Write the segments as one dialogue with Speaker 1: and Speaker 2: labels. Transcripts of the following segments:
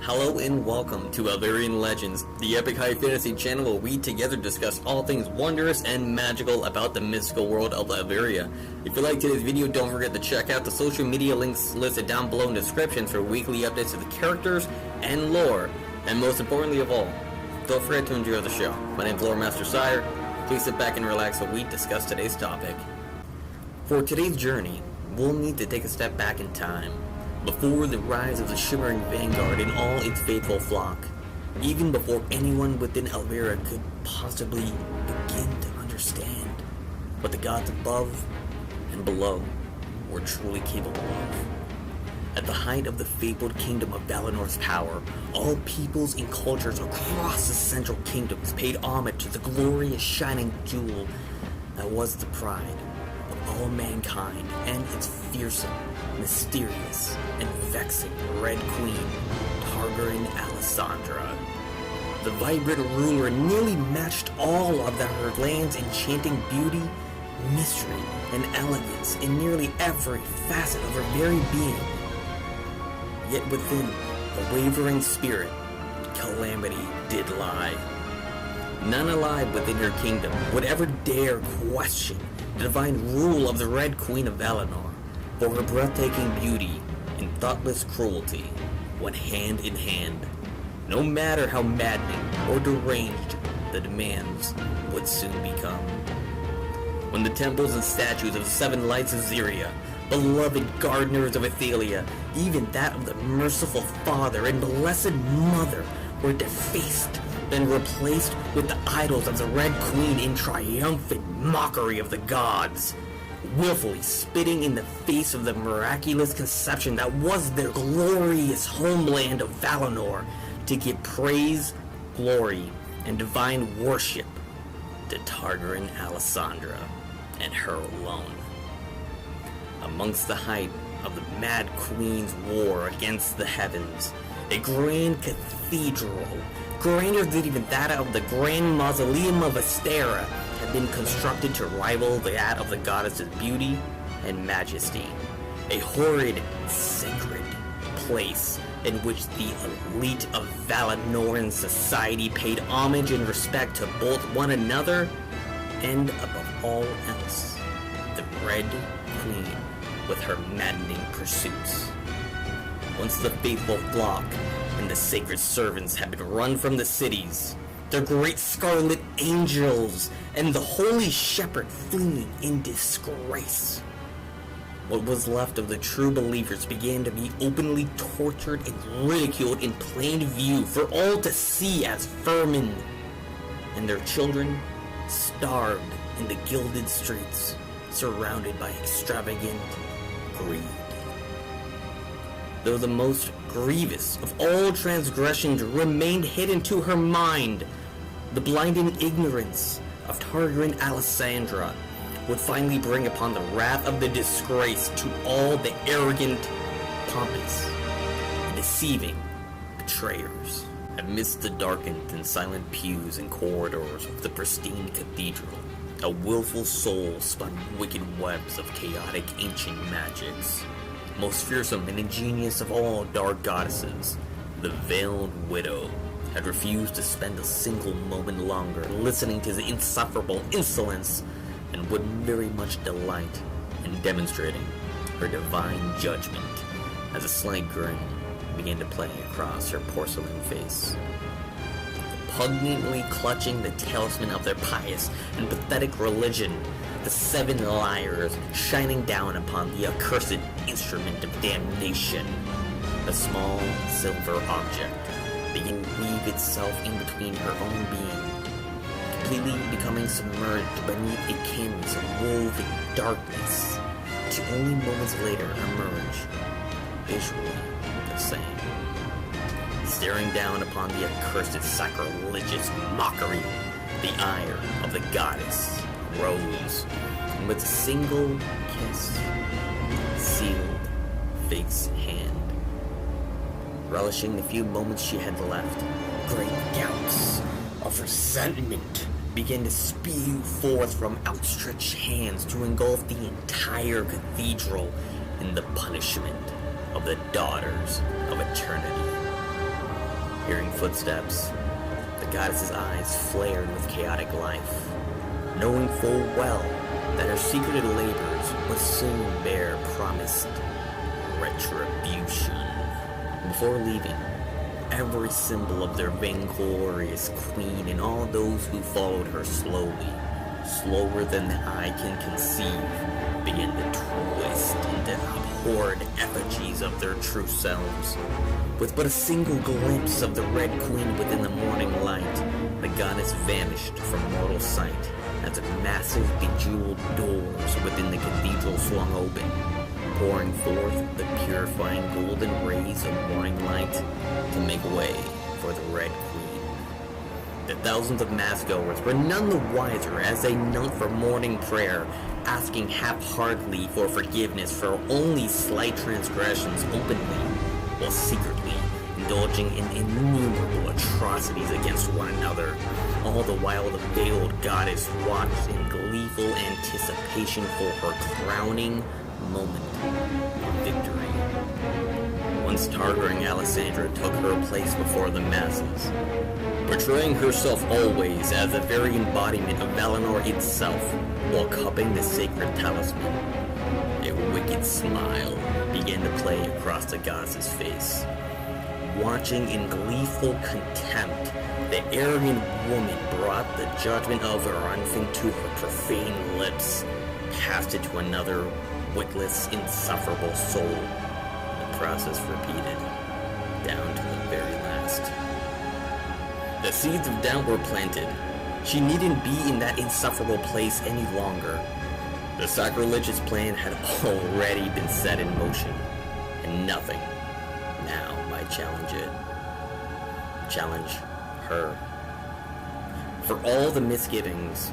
Speaker 1: Hello and welcome to Alvarian Legends, the epic high fantasy channel where we together discuss all things wondrous and magical about the mystical world of Alvaria. If you like today's video, don't forget to check out the social media links listed down below in the description for weekly updates of the characters and lore. And most importantly of all, don't forget to enjoy the show. My name is Loremaster Sire. Please sit back and relax while we discuss today's topic. For today's journey, we'll need to take a step back in time, before the rise of the Shimmering Vanguard and all its faithful flock, even before anyone within Alvaria could possibly begin to understand what the gods above and below were truly capable of. At the height of the fabled kingdom of Valanor's power, all peoples and cultures across the central kingdoms paid homage to the glorious shining jewel that was the pride of all mankind and its fearsome, mysterious, and vexing Red Queen, Targarin Alessandra. The vibrant ruler nearly matched all of her land's enchanting beauty, mystery, and elegance in nearly every facet of her very being. Yet within a wavering spirit, calamity did lie. None alive within her kingdom would ever dare question the divine rule of the Red Queen of Valanor, for her breathtaking beauty and thoughtless cruelty went hand in hand, no matter how maddening or deranged the demands would soon become. When the temples and statues of the Seven Lights of Zyria, beloved gardeners of Athelia, even that of the merciful Father and Blessed Mother, were defaced and replaced with the idols of the Red Queen in triumphant mockery of the gods, willfully spitting in the face of the miraculous conception that was their glorious homeland of Valanor, to give praise, glory, and divine worship to Targarin Alessandra and her alone. Amongst the height of the Mad Queen's war against the heavens, a grand cathedral, grander than even that of the Grand Mausoleum of Astera, had been constructed to rival that of the goddess's beauty and majesty. A horrid, sacred place in which the elite of Valanoran society paid homage and respect to both one another and, above all else, the Red Queen with her maddening pursuits. Once the faithful flock and the sacred servants had been run from the cities, the great scarlet angels and the holy shepherd fleeing in disgrace, what was left of the true believers began to be openly tortured and ridiculed in plain view for all to see as vermin, and their children starved in the gilded streets, surrounded by extravagant greed. Though the most grievous of all transgressions remained hidden to her mind, the blinding ignorance of Targarin Alessandra would finally bring upon the wrath of the disgrace to all the arrogant, pompous, and deceiving betrayers. Amidst the darkened and silent pews and corridors of the pristine cathedral, a willful soul spun wicked webs of chaotic ancient magics. Most fearsome and ingenious of all dark goddesses, the Veiled Widow had refused to spend a single moment longer listening to the insufferable insolence, and would very much delight in demonstrating her divine judgment as a slight grin began to play across her porcelain face. Pungently clutching the talisman of their pious and pathetic religion, the seven liars shining down upon the accursed instrument of damnation, a small silver object began to weave itself in between her own being, completely becoming submerged beneath a canvas of woven darkness, to only moments later emerge, visually the same. Staring down upon the accursed sacrilegious mockery, the ire of the goddess rose, and with a single kiss, sealed Fate's hand. Relishing the few moments she had left, great gouts of resentment began to spew forth from outstretched hands to engulf the entire cathedral in the punishment of the Daughters of Eternity. Hearing footsteps, the goddess's eyes flared with chaotic life, knowing full well that her secreted labors would soon bear promised retribution. Before leaving, every symbol of their vainglorious queen and all those who followed her slowly, slower than the eye can conceive, began to twist into abhorred effigies of their true selves. With but a single glimpse of the Red Queen within the morning light, the goddess vanished from mortal sight as the massive bejeweled doors within the cathedral swung open, pouring forth the purifying golden rays of morning light to make way for the Red Queen. The thousands of mass-goers were none the wiser as they knelt for morning prayer, asking half-heartedly for forgiveness for only slight transgressions openly, while secretly indulging in innumerable atrocities against one another, all the while the veiled goddess watched in gleeful anticipation for her crowning moment of victory. Once Targarin Alessandra took her place before the masses, portraying herself always as the very embodiment of Valanor itself, while cupping the sacred talisman, a wicked smile began to play across the goddess's face. Watching in gleeful contempt, the arrogant woman brought the judgment of her infant to her profane lips, passed it to another witless, insufferable soul. The process repeated, down to the very last. The seeds of doubt were planted. She needn't be in that insufferable place any longer. The sacrilegious plan had already been set in motion, and nothing now might challenge it. Challenge her. For all the misgivings,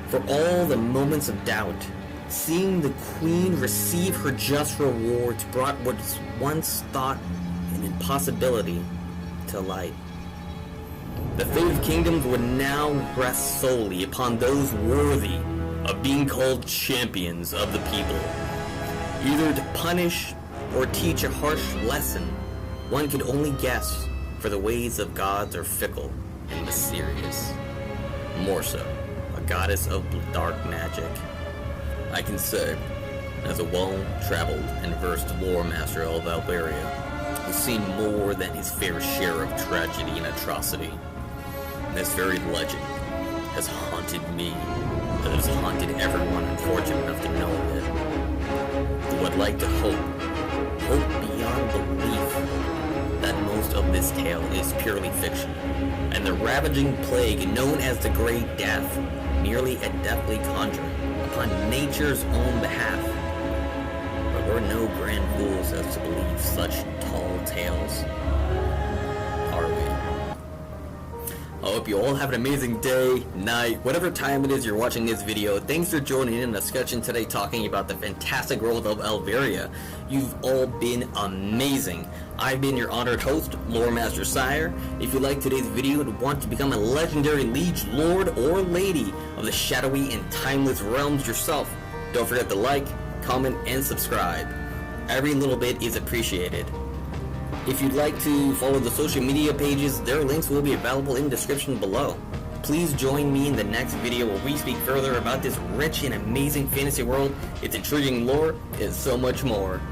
Speaker 1: for all the moments of doubt, seeing the queen receive her just rewards brought what was once thought an impossibility to light. The fate of kingdoms would now rest solely upon those worthy of being called champions of the people. Either to punish or teach a harsh lesson, one could only guess, for the ways of gods are fickle and mysterious. More so, a goddess of dark magic. I can say, as a well-traveled and versed Loremaster of Alberia, who's seen more than his fair share of tragedy and atrocity, this very legend has haunted me, as it has haunted everyone unfortunate enough to know of it. Who would like to hope beyond belief, that most of this tale is purely fiction, and the ravaging plague known as the Great Death, merely a deathly conjuring upon nature's own behalf. But we're no grand fools as to believe such tall tales, are we? I hope you all have an amazing day, night, whatever time it is you're watching this video. Thanks for joining in the discussion today, talking about the fantastic world of Alberia. You've all been amazing. I've been your honored host, Loremaster Sire. If you like today's video and want to become a legendary liege, lord, or lady of the shadowy and timeless realms yourself, don't forget to like, comment, and subscribe. Every little bit is appreciated. If you'd like to follow the social media pages, their links will be available in the description below. Please join me in the next video where we speak further about this rich and amazing fantasy world, its intriguing lore, and so much more.